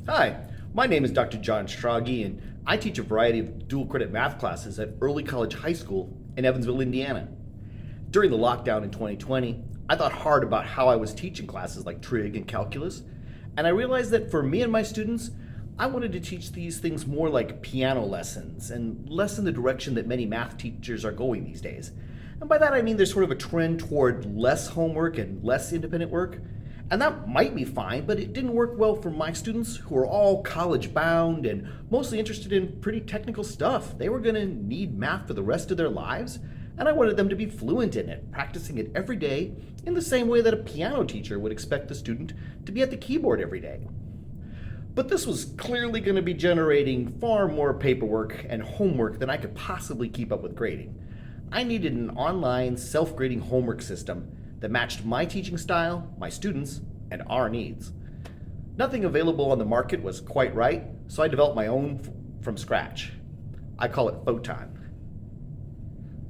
Hi, my name is Dr. John Schrage, and I teach a variety of dual credit math classes at Early College High School in Evansville, Indiana. During the lockdown in 2020, I thought hard about how I was teaching classes like trig and calculus, and I realized that for me and my students, I wanted to teach these things more like piano lessons and less in the direction that many math teachers are going these days. And by that I mean there's sort of a trend toward less homework and less independent work. And that might be fine, but it didn't work well for my students who are all college bound and mostly interested in pretty technical stuff. They were going to need math for the rest of their lives, and I wanted them to be fluent in it, practicing it every day in the same way that a piano teacher would expect the student to be at the keyboard every day. But this was clearly going to be generating far more paperwork and homework than I could possibly keep up with grading. I needed an online self-grading homework system that matched my teaching style, my students, and our needs. Nothing available on the market was quite right, so I developed my own from scratch. I call it Photon.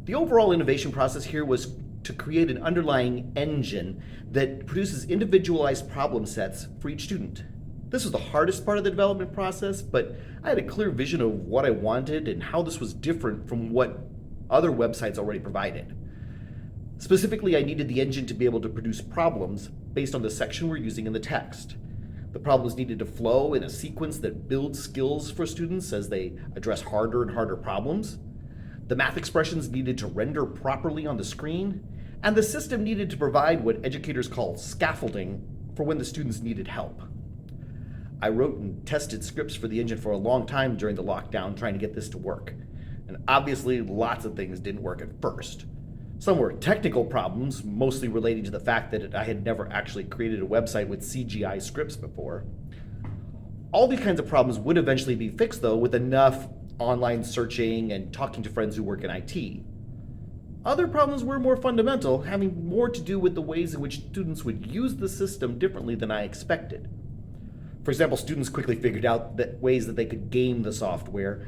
The overall innovation process here was to create an underlying engine that produces individualized problem sets for each student. This was the hardest part of the development process, but I had a clear vision of what I wanted and how this was different from what other websites already provided. Specifically, I needed the engine to be able to produce problems based on the section we're using in the text. The problems needed to flow in a sequence that builds skills for students as they address harder and harder problems. The math expressions needed to render properly on the screen, and the system needed to provide what educators call scaffolding for when the students needed help. I wrote and tested scripts for the engine for a long time during the lockdown trying to get this to work. And obviously, lots of things didn't work at first. Some were technical problems, mostly relating to the fact that I had never actually created a website with CGI scripts before. All these kinds of problems would eventually be fixed, though, with enough online searching and talking to friends who work in IT. Other problems were more fundamental, having more to do with the ways in which students would use the system differently than I expected. For example, students quickly figured out that ways that they could game the software,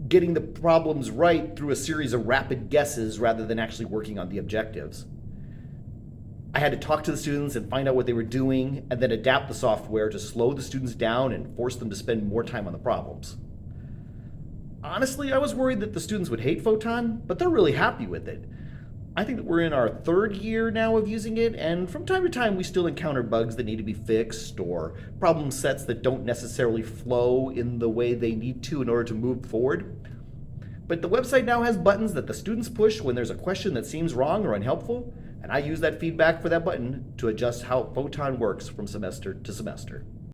getting the problems right through a series of rapid guesses rather than actually working on the objectives. I had to talk to the students and find out what they were doing, and then adapt the software to slow the students down and force them to spend more time on the problems. Honestly, I was worried that the students would hate Photon, but they're really happy with it. I think that we're in our third year now of using it, and from time to time we still encounter bugs that need to be fixed or problem sets that don't necessarily flow in the way they need to in order to move forward. But the website now has buttons that the students push when there's a question that seems wrong or unhelpful, and I use that feedback for that button to adjust how Photon works from semester to semester.